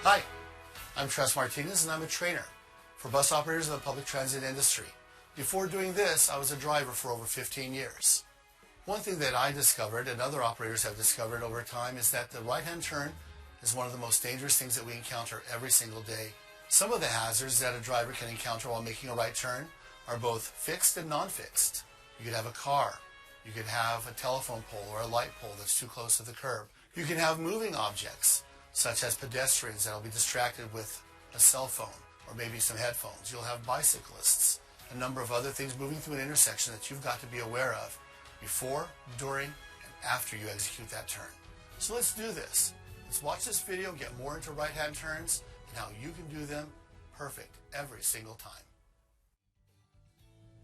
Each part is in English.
Hi, I'm Tres Martinez and I'm a trainer for bus operators in the public transit industry. Before doing this, I was a driver for over 15 years. One thing that I discovered and other operators have discovered over time is that the right-hand turn is one of the most dangerous things that we encounter every single day. Some of the hazards that a driver can encounter while making a right turn are both fixed and non-fixed. You could have a car. You could have a telephone pole or a light pole that's too close to the curb. You can have moving objects, such as pedestrians that will be distracted with a cell phone or maybe some headphones. You'll have bicyclists, a number of other things moving through an intersection that you've got to be aware of before, during, and after you execute that turn. So let's do this. Let's watch this video, get more into right-hand turns and how you can do them perfect every single time.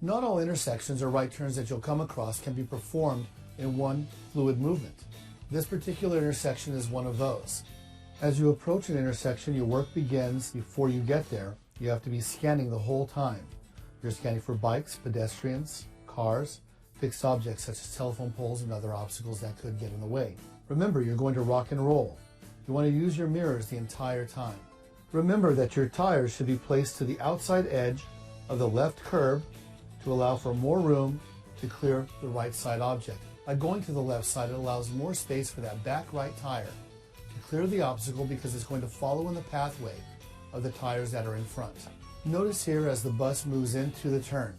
Not all intersections or right turns that you'll come across can be performed in one fluid movement. This particular intersection is one of those. As you approach an intersection, your work begins before you get there. You have to be scanning the whole time. You're scanning for bikes, pedestrians, cars, fixed objects such as telephone poles and other obstacles that could get in the way. Remember, you're going to rock and roll. You want to use your mirrors the entire time. Remember that your tires should be placed to the outside edge of the left curb to allow for more room to clear the right side object. By going to the left side, it allows more space for that back right tire to clear the obstacle because it's going to follow in the pathway of the tires that are in front. Notice here as the bus moves into the turn.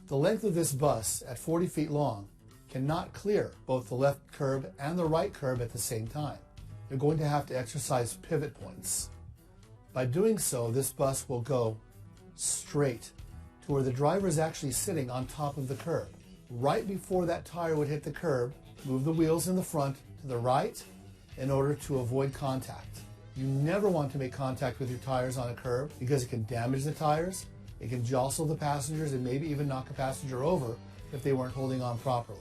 The length of this bus at 40 feet long cannot clear both the left curb and the right curb at the same time. You're going to have to exercise pivot points. By doing so, this bus will go straight to where the driver is actually sitting on top of the curb. Right before that tire would hit the curb, move the wheels in the front to the right in order to avoid contact. You never want to make contact with your tires on a curb because it can damage the tires, it can jostle the passengers, and maybe even knock a passenger over if they weren't holding on properly.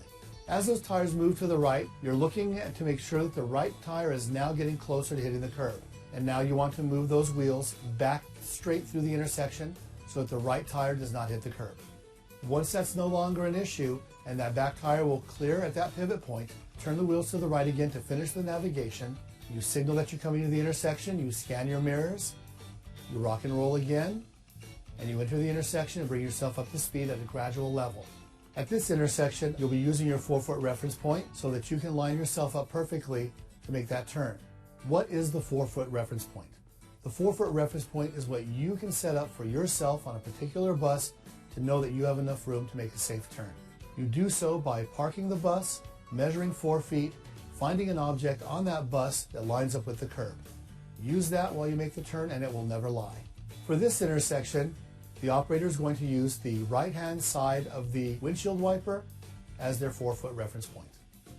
As those tires move to the right, you're looking to make sure that the right tire is now getting closer to hitting the curb. And now you want to move those wheels back straight through the intersection so that the right tire does not hit the curb. Once that's no longer an issue and that back tire will clear at that pivot point, turn the wheels to the right again to finish the navigation. You signal that you're coming to the intersection, you scan your mirrors, you rock and roll again, and you enter the intersection and bring yourself up to speed at a gradual level. At this intersection, you'll be using your 4-foot reference point so that you can line yourself up perfectly to make that turn. What is the 4-foot reference point? The 4-foot reference point is what you can set up for yourself on a particular bus to know that you have enough room to make a safe turn. You do so by parking the bus, measuring 4 feet, finding an object on that bus that lines up with the curb. Use that while you make the turn and it will never lie. For this intersection, the operator is going to use the right-hand side of the windshield wiper as their 4-foot reference point.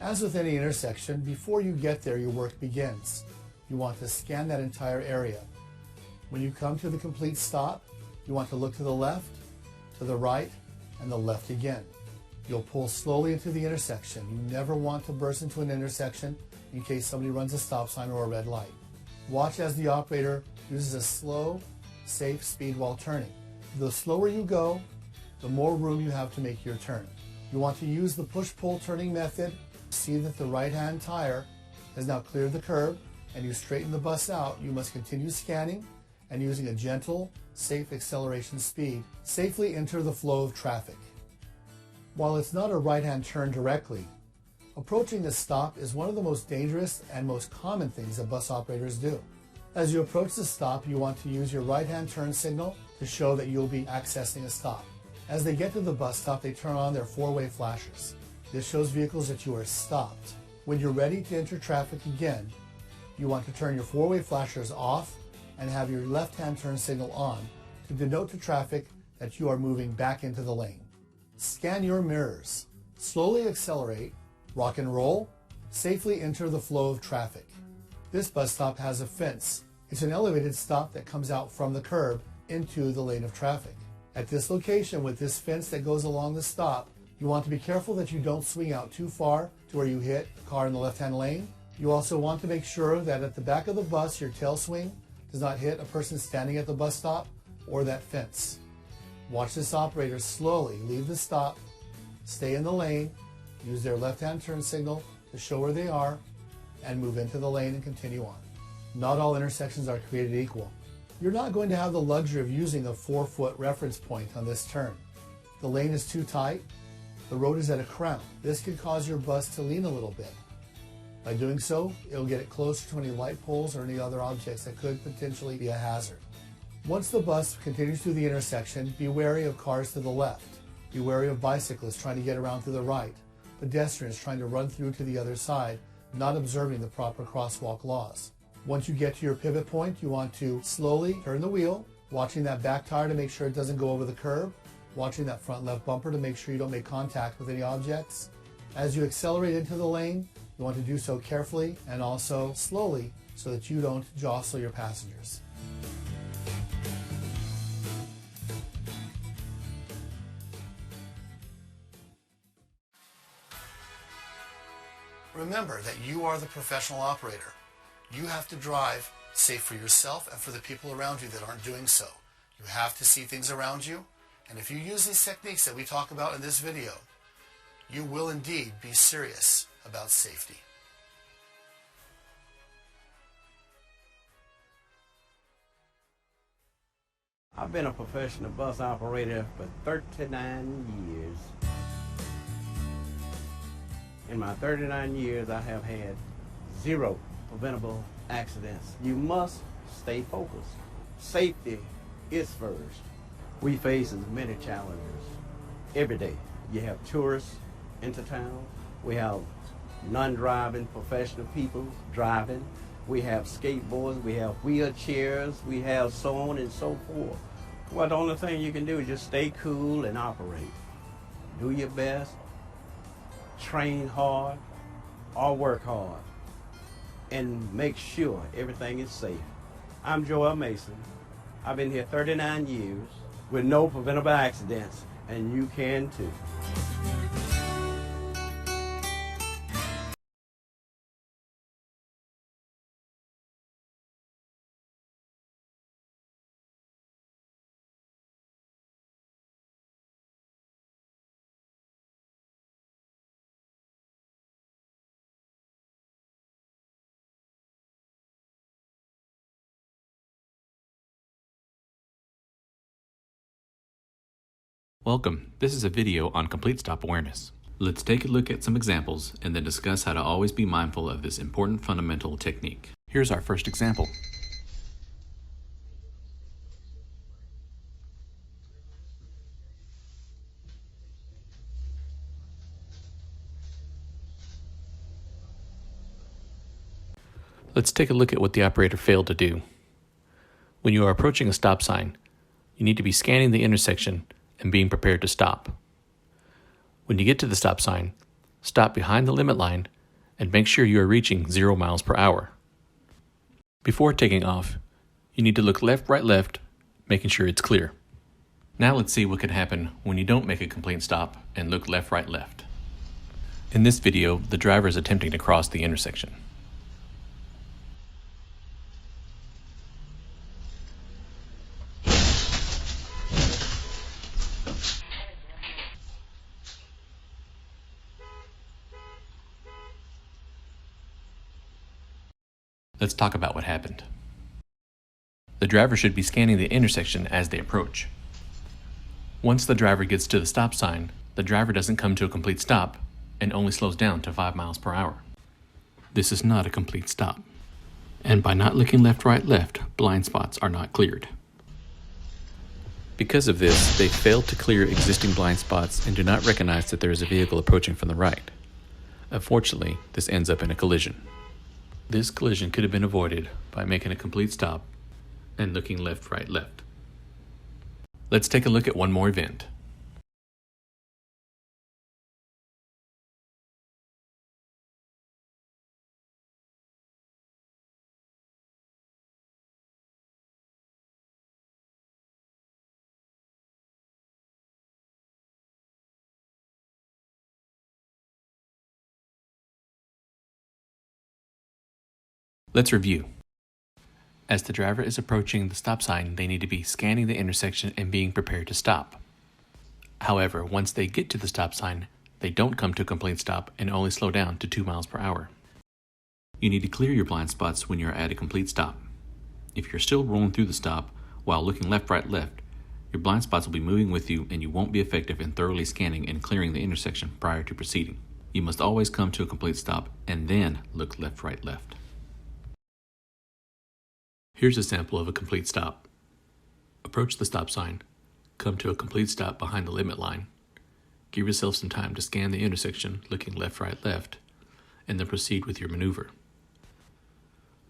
As with any intersection, before you get there, your work begins. You want to scan that entire area. When you come to the complete stop, you want to look to the left, to the right, and the left again. You'll pull slowly into the intersection. You never want to burst into an intersection in case somebody runs a stop sign or a red light. Watch as the operator uses a slow, safe speed while turning. The slower you go, the more room you have to make your turn. You want to use the push-pull turning method. See that the right-hand tire has now cleared the curb and you straighten the bus out. You must continue scanning and using a gentle, safe acceleration speed, safely enter the flow of traffic. While it's not a right-hand turn directly, approaching the stop is one of the most dangerous and most common things that bus operators do. As you approach the stop, you want to use your right-hand turn signal to show that you'll be accessing a stop. As they get to the bus stop, they turn on their 4-way flashers. This shows vehicles that you are stopped. When you're ready to enter traffic again, you want to turn your 4-way flashers off and have your left-hand turn signal on to denote to traffic that you are moving back into the lane. Scan your mirrors. Slowly accelerate, rock and roll, safely enter the flow of traffic. This bus stop has a fence. It's an elevated stop that comes out from the curb into the lane of traffic. At this location with this fence that goes along the stop, you want to be careful that you don't swing out too far to where you hit a car in the left-hand lane. You also want to make sure that at the back of the bus, your tail swing does not hit a person standing at the bus stop or that fence. Watch this operator slowly leave the stop, stay in the lane, use their left-hand turn signal to show where they are, and move into the lane and continue on. Not all intersections are created equal. You're not going to have the luxury of using a 4-foot reference point on this turn. The lane is too tight. The road is at a crown. This could cause your bus to lean a little bit. By doing so, it'll get it closer to any light poles or any other objects that could potentially be a hazard. Once the bus continues through the intersection, be wary of cars to the left. Be wary of bicyclists trying to get around to the right, pedestrians trying to run through to the other side, not observing the proper crosswalk laws. Once you get to your pivot point, you want to slowly turn the wheel, watching that back tire to make sure it doesn't go over the curb, watching that front left bumper to make sure you don't make contact with any objects. As you accelerate into the lane, you want to do so carefully and also slowly so that you don't jostle your passengers. Remember that you are the professional operator. You have to drive safe for yourself and for the people around you that aren't doing so. You have to see things around you, and if you use these techniques that we talk about in this video, you will indeed be serious about safety. I've been a professional bus operator for 39 years. In my 39 years, I have had 0 preventable accidents. You must stay focused. Safety is first. We face as many challenges every day. You have tourists into town. We have non-driving professional people driving. We have skateboards. We have wheelchairs. We have so on and so forth. Well, the only thing you can do is just stay cool and operate. Do your best. Train hard or work hard and make sure everything is safe. I'm Joel Mason. I've been here 39 years with no preventable accidents, and you can too. Welcome. This is a video on complete stop awareness. Let's take a look at some examples and then discuss how to always be mindful of this important fundamental technique. Here's our first example. Let's take a look at what the operator failed to do. When you are approaching a stop sign, you need to be scanning the intersection and being prepared to stop. When you get to the stop sign, stop behind the limit line and make sure you are reaching 0 miles per hour. Before taking off, you need to look left, right, left, making sure it's clear. Now let's see what can happen when you don't make a complete stop and look left, right, left. In this video, the driver is attempting to cross the intersection. Let's talk about what happened. The driver should be scanning the intersection as they approach. Once the driver gets to the stop sign, the driver doesn't come to a complete stop and only slows down to 5 miles per hour. This is not a complete stop. And by not looking left, right, left, blind spots are not cleared. Because of this, they failed to clear existing blind spots and do not recognize that there is a vehicle approaching from the right. Unfortunately, this ends up in a collision. This collision could have been avoided by making a complete stop and looking left, right, left. Let's take a look at one more event. Let's review. As the driver is approaching the stop sign, they need to be scanning the intersection and being prepared to stop. However, once they get to the stop sign, they don't come to a complete stop and only slow down to 2 miles per hour. You need to clear your blind spots when you're at a complete stop. If you're still rolling through the stop while looking left, right, left, your blind spots will be moving with you and you won't be effective in thoroughly scanning and clearing the intersection prior to proceeding. You must always come to a complete stop and then look left, right, left. Here's a sample of a complete stop. Approach the stop sign, come to a complete stop behind the limit line, give yourself some time to scan the intersection looking left, right, left, and then proceed with your maneuver.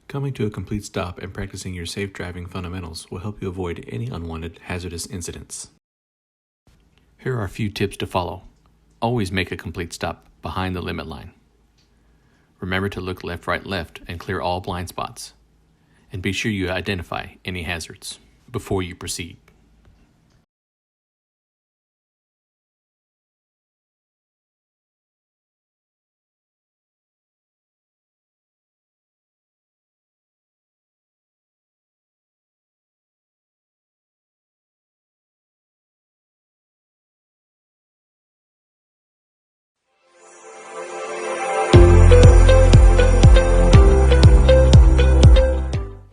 Coming to a complete stop and practicing your safe driving fundamentals will help you avoid any unwanted hazardous incidents. Here are a few tips to follow. Always make a complete stop behind the limit line. Remember to look left, right, left and clear all blind spots. And be sure you identify any hazards before you proceed.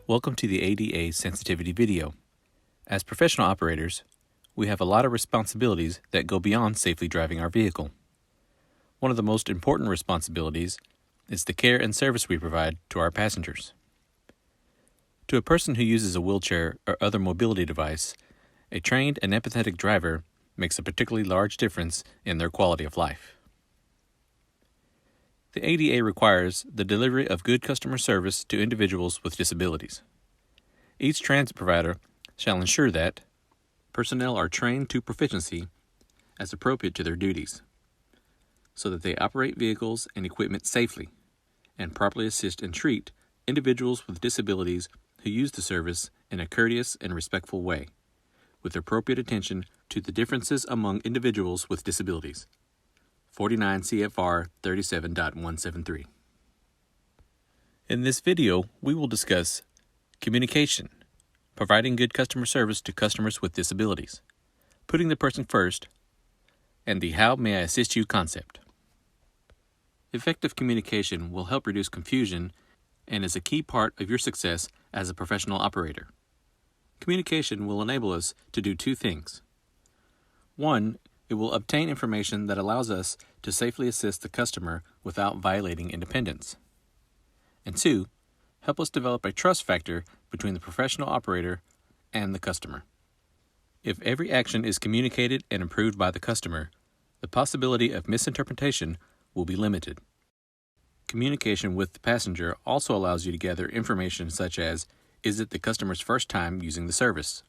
Welcome to the ADA sensitivity video. As professional operators, we have a lot of responsibilities that go beyond safely driving our vehicle. One of the most important responsibilities is the care and service we provide to our passengers. To a person who uses a wheelchair or other mobility device, a trained and empathetic driver makes a particularly large difference in their quality of life. The ADA requires the delivery of good customer service to individuals with disabilities. Each transit provider shall ensure that personnel are trained to proficiency as appropriate to their duties, so that they operate vehicles and equipment safely and properly assist and treat individuals with disabilities who use the service in a courteous and respectful way, with appropriate attention to the differences among individuals with disabilities. 49 CFR 37.173. In this video, we will discuss communication, providing good customer service to customers with disabilities, putting the person first, and the how may I assist you concept. Effective communication will help reduce confusion and is a key part of your success as a professional operator. Communication will enable us to do two things. One, it will obtain information that allows us to safely assist the customer without violating independence. And two, help us develop a trust factor between the professional operator and the customer. If every action is communicated and approved by the customer, the possibility of misinterpretation will be limited. Communication with the passenger also allows you to gather information such as, is it the customer's first time using the service?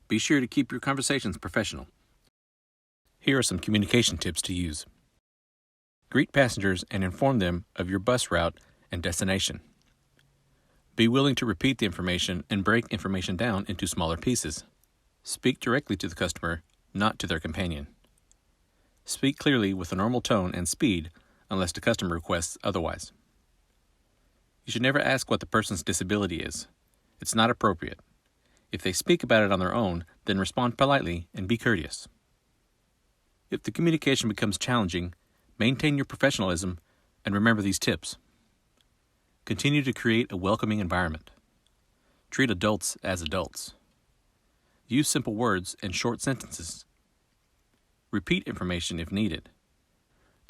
Be sure to keep your conversations professional. Here are some communication tips to use. Greet passengers and inform them of your bus route and destination. Be willing to repeat the information and break information down into smaller pieces. Speak directly to the customer, not to their companion. Speak clearly with a normal tone and speed unless the customer requests otherwise. You should never ask what the person's disability is. It's not appropriate. If they speak about it on their own, then respond politely and be courteous. If the communication becomes challenging, maintain your professionalism and remember these tips. Continue to create a welcoming environment. Treat adults as adults. Use simple words and short sentences. Repeat information if needed.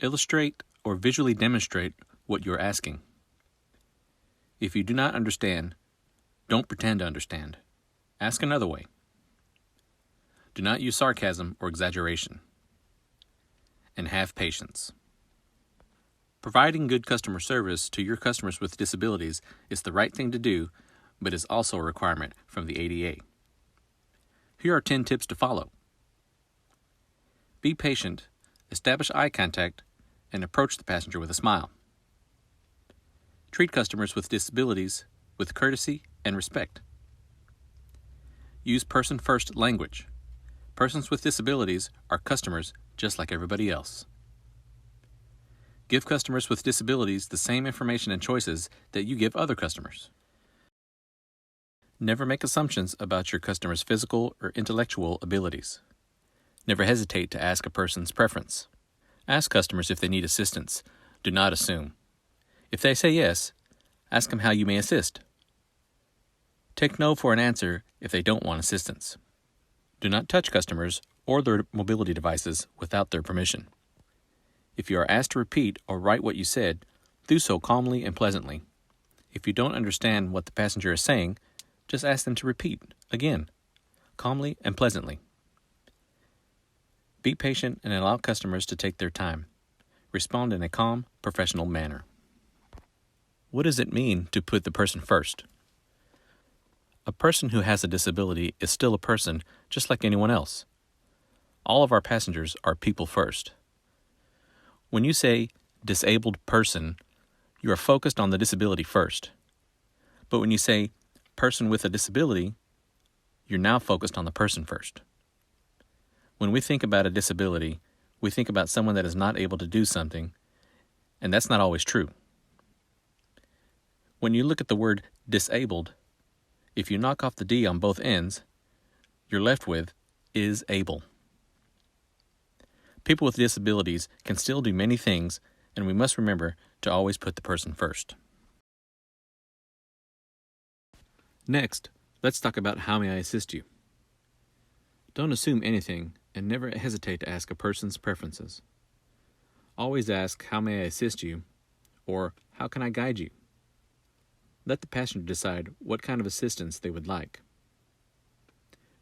Illustrate or visually demonstrate what you're asking. If you do not understand, don't pretend to understand. Ask another way. Do not use sarcasm or exaggeration. And have patience. Providing good customer service to your customers with disabilities is the right thing to do, but is also a requirement from the ADA. Here are 10 tips to follow. Be patient, establish eye contact, and approach the passenger with a smile. Treat customers with disabilities with courtesy and respect. Use person-first language. Persons with disabilities are customers just like everybody else. Give customers with disabilities the same information and choices that you give other customers. Never make assumptions about your customer's physical or intellectual abilities. Never hesitate to ask a person's preference. Ask customers if they need assistance. Do not assume. If they say yes, ask them how you may assist. Take no for an answer if they don't want assistance. Do not touch customers or their mobility devices without their permission. If you are asked to repeat or write what you said, do so calmly and pleasantly. If you don't understand what the passenger is saying, just ask them to repeat, again, calmly and pleasantly. Be patient and allow customers to take their time. Respond in a calm, professional manner. What does it mean to put the person first? A person who has a disability is still a person just like anyone else. All of our passengers are people first. When you say disabled person, you are focused on the disability first. But when you say person with a disability, you're now focused on the person first. When we think about a disability, we think about someone that is not able to do something, and that's not always true. When you look at the word disabled, if you knock off the D on both ends, you're left with is able. People with disabilities can still do many things, and we must remember to always put the person first. Next, let's talk about how may I assist you. Don't assume anything and never hesitate to ask a person's preferences. Always ask how may I assist you or how can I guide you. Let the passenger decide what kind of assistance they would like.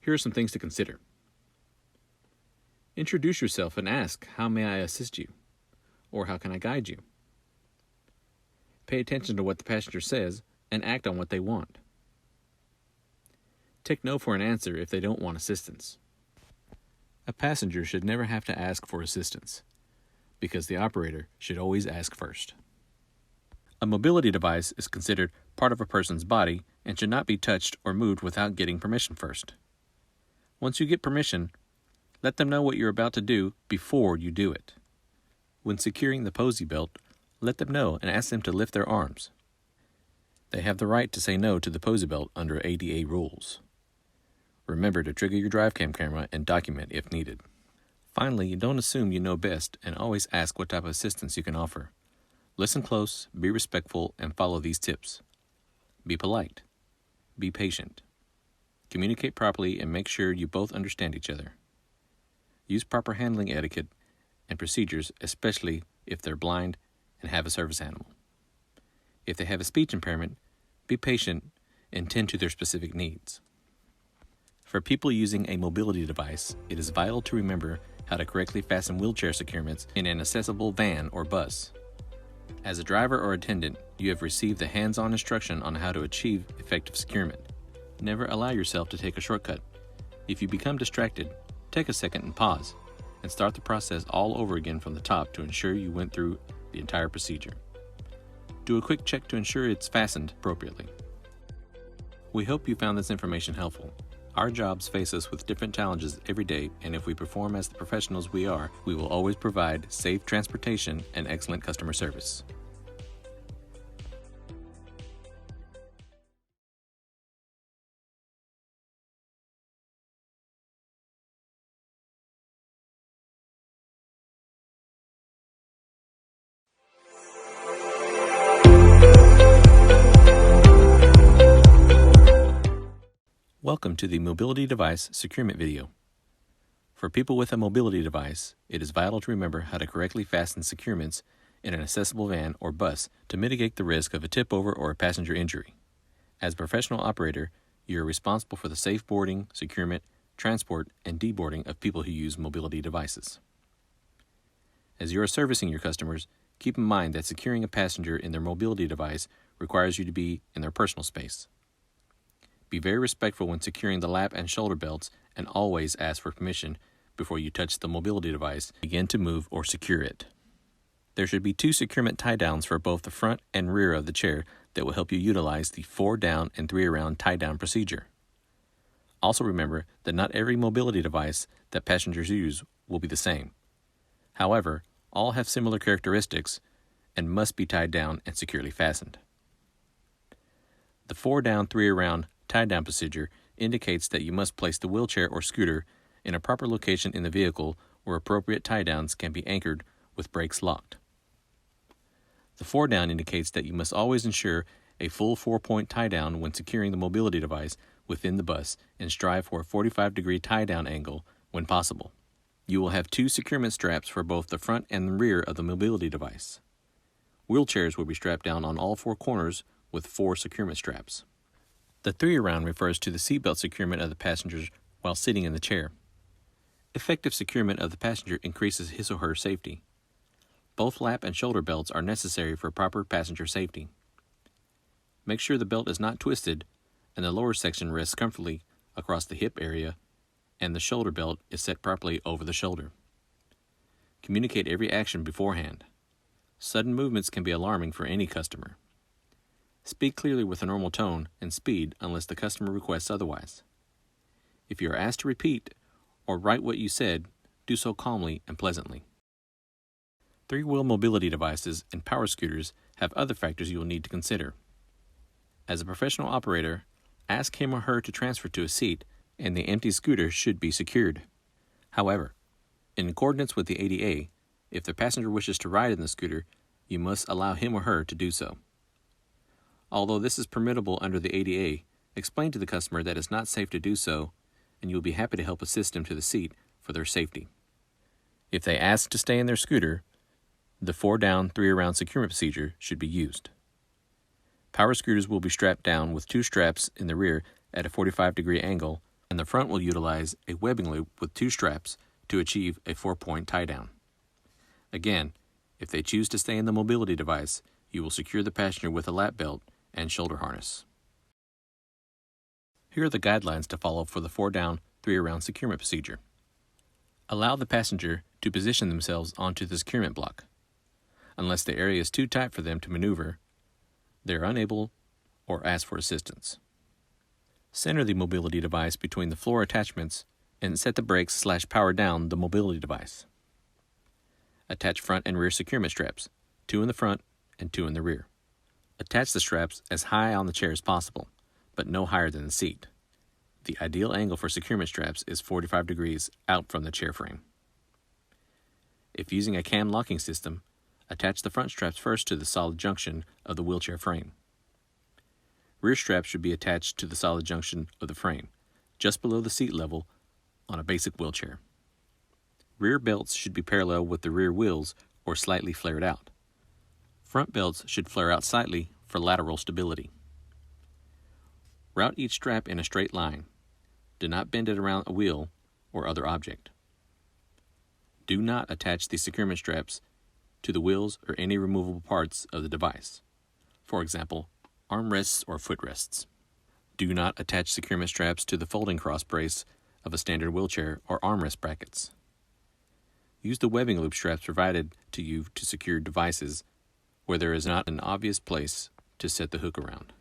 Here are some things to consider. Introduce yourself and ask, how may I assist you? Or how can I guide you? Pay attention to what the passenger says and act on what they want. Take no for an answer if they don't want assistance. A passenger should never have to ask for assistance, because the operator should always ask first. A mobility device is considered part of a person's body and should not be touched or moved without getting permission first. Once you get permission, let them know what you're about to do before you do it. When securing the posy belt, let them know and ask them to lift their arms. They have the right to say no to the posy belt under ADA rules. Remember to trigger your DriveCam camera and document if needed. Finally, don't assume you know best and always ask what type of assistance you can offer. Listen close, be respectful, and follow these tips. Be polite. Be patient. Communicate properly and make sure you both understand each other. Use proper handling etiquette and procedures, especially if they're blind and have a service animal. If they have a speech impairment, be patient and tend to their specific needs. For people using a mobility device, it is vital to remember how to correctly fasten wheelchair securements in an accessible van or bus. As a driver or attendant, you have received the hands-on instruction on how to achieve effective securement. Never allow yourself to take a shortcut. If you become distracted, take a second and pause, and start the process all over again from the top to ensure you went through the entire procedure. Do a quick check to ensure it's fastened appropriately. We hope you found this information helpful. Our jobs face us with different challenges every day, and if we perform as the professionals we are, we will always provide safe transportation and excellent customer service. Welcome to the Mobility Device Securement video. For people with a mobility device, it is vital to remember how to correctly fasten securements in an accessible van or bus to mitigate the risk of a tip-over or a passenger injury. As a professional operator, you are responsible for the safe boarding, securement, transport, and deboarding of people who use mobility devices. As you are servicing your customers, keep in mind that securing a passenger in their mobility device requires you to be in their personal space. Be very respectful when securing the lap and shoulder belts and always ask for permission before you touch the mobility device, begin to move or secure it. There should be 2 securement tie-downs for both the front and rear of the chair that will help you utilize the 4-down and 3-around tie-down procedure. Also remember that not every mobility device that passengers use will be the same. However, all have similar characteristics and must be tied down and securely fastened. The 4-down, 3-around tie-down procedure indicates that you must place the wheelchair or scooter in a proper location in the vehicle where appropriate tie-downs can be anchored with brakes locked. The 4 down indicates that you must always ensure a full 4-point tie down when securing the mobility device within the bus and strive for a 45-degree tie down angle when possible. You will have 2 securement straps for both the front and the rear of the mobility device. Wheelchairs will be strapped down on all 4 corners with 4 securement straps. The 3-around refers to the seatbelt securement of the passengers while sitting in the chair. Effective securement of the passenger increases his or her safety. Both lap and shoulder belts are necessary for proper passenger safety. Make sure the belt is not twisted and the lower section rests comfortably across the hip area and the shoulder belt is set properly over the shoulder. Communicate every action beforehand. Sudden movements can be alarming for any customer. Speak clearly with a normal tone and speed unless the customer requests otherwise. If you are asked to repeat or write what you said, do so calmly and pleasantly. 3-wheel mobility devices and power scooters have other factors you will need to consider. As a professional operator, ask him or her to transfer to a seat and the empty scooter should be secured. However, in accordance with the ADA, if the passenger wishes to ride in the scooter, you must allow him or her to do so. Although this is permissible under the ADA, explain to the customer that it's not safe to do so, and you will be happy to help assist them to the seat for their safety. If they ask to stay in their scooter, the 4-down, 3-around securement procedure should be used. Power scooters will be strapped down with 2 straps in the rear at a 45-degree angle, and the front will utilize a webbing loop with 2 straps to achieve a 4-point tie-down. Again, if they choose to stay in the mobility device, you will secure the passenger with a lap belt and shoulder harness. Here are the guidelines to follow for the 4-down, 3-around securement procedure. Allow the passenger to position themselves onto the securement block. Unless the area is too tight for them to maneuver, they are unable or ask for assistance. Center the mobility device between the floor attachments and set the brakes/power down the mobility device. Attach front and rear securement straps, 2 in the front and 2 in the rear. Attach the straps as high on the chair as possible, but no higher than the seat. The ideal angle for securement straps is 45 degrees out from the chair frame. If using a cam locking system, attach the front straps first to the solid junction of the wheelchair frame. Rear straps should be attached to the solid junction of the frame, just below the seat level on a basic wheelchair. Rear belts should be parallel with the rear wheels or slightly flared out. Front belts should flare out slightly for lateral stability. Route each strap in a straight line. Do not bend it around a wheel or other object. Do not attach the securement straps to the wheels or any removable parts of the device. For example, armrests or footrests. Do not attach securement straps to the folding cross brace of a standard wheelchair or armrest brackets. Use the webbing loop straps provided to you to secure devices where there is not an obvious place to set the hook around.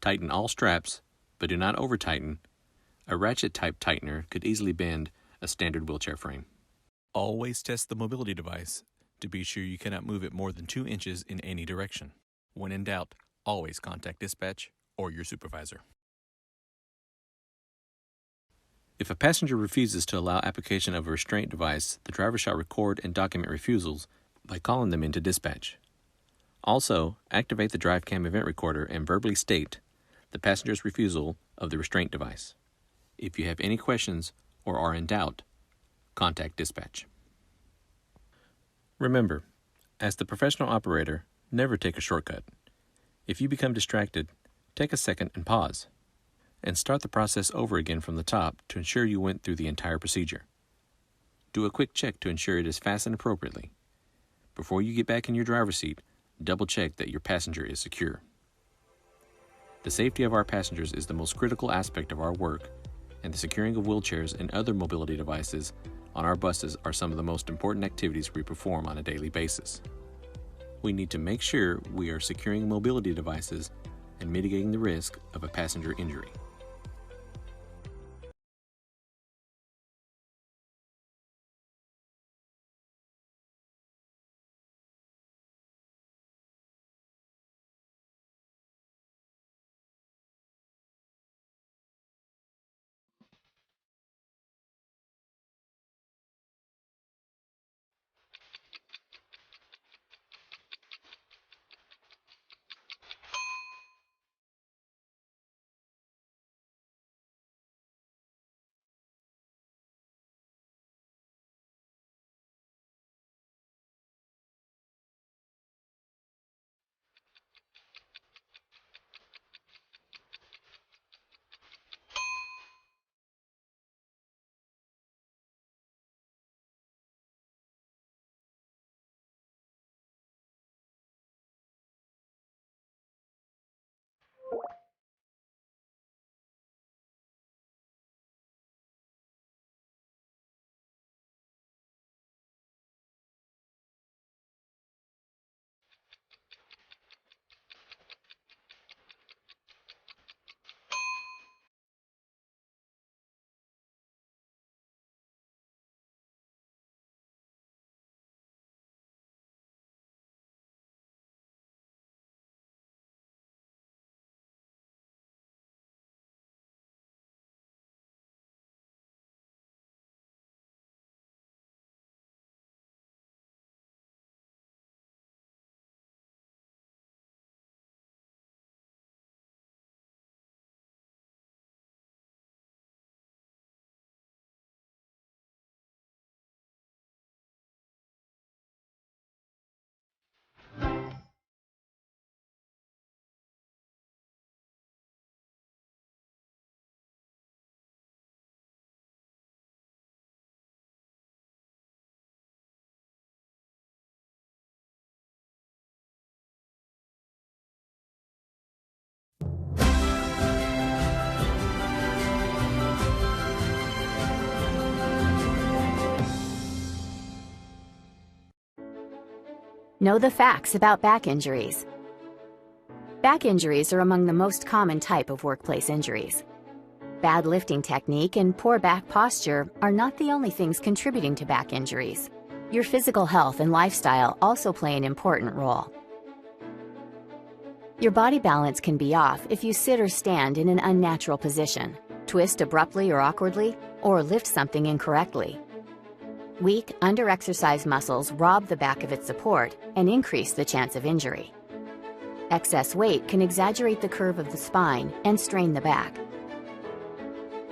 Tighten all straps, but do not over-tighten. A ratchet-type tightener could easily bend a standard wheelchair frame. Always test the mobility device to be sure you cannot move it more than 2 inches in any direction. When in doubt, always contact dispatch or your supervisor. If a passenger refuses to allow application of a restraint device, the driver shall record and document refusals by calling them into dispatch. Also, activate the DriveCam event recorder and verbally state the passenger's refusal of the restraint device. If you have any questions or are in doubt, contact dispatch. Remember, as the professional operator, never take a shortcut. If you become distracted, take a second and pause, and start the process over again from the top to ensure you went through the entire procedure. Do a quick check to ensure it is fastened appropriately. Before you get back in your driver's seat, double check that your passenger is secure. The safety of our passengers is the most critical aspect of our work, and the securing of wheelchairs and other mobility devices on our buses are some of the most important activities we perform on a daily basis. We need to make sure we are securing mobility devices and mitigating the risk of a passenger injury. Know the facts about back injuries. Back injuries are among the most common type of workplace injuries. Bad lifting technique and poor back posture are not the only things contributing to back injuries. Your physical health and lifestyle also play an important role. Your body balance can be off if you sit or stand in an unnatural position, twist abruptly or awkwardly, or lift something incorrectly. Weak, under-exercised muscles rob the back of its support and increase the chance of injury. Excess weight can exaggerate the curve of the spine and strain the back.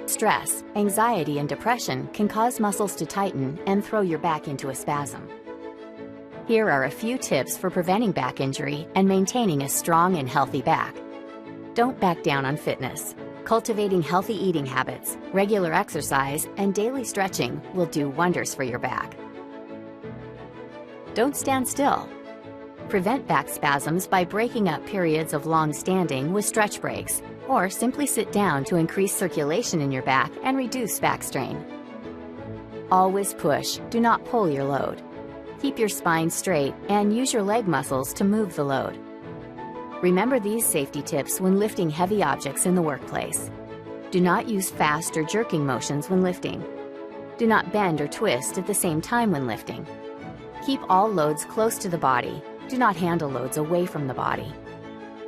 Stress, anxiety, and depression can cause muscles to tighten and throw your back into a spasm. Here are a few tips for preventing back injury and maintaining a strong and healthy back. Don't back down on fitness. Cultivating healthy eating habits, regular exercise, and daily stretching will do wonders for your back. Don't stand still. Prevent back spasms by breaking up periods of long standing with stretch breaks, or simply sit down to increase circulation in your back and reduce back strain. Always push, do not pull your load. Keep your spine straight and use your leg muscles to move the load. Remember these safety tips when lifting heavy objects in the workplace. Do not use fast or jerking motions when lifting. Do not bend or twist at the same time when lifting. Keep all loads close to the body. Do not handle loads away from the body.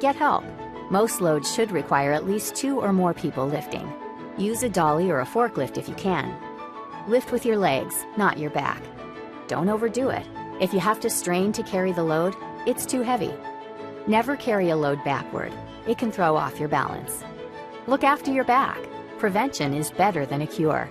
Get help. Most loads should require at least 2 or more people lifting. Use a dolly or a forklift if you can. Lift with your legs, not your back. Don't overdo it. If you have to strain to carry the load, it's too heavy. Never carry a load backward. It can throw off your balance. Look after your back. Prevention is better than a cure.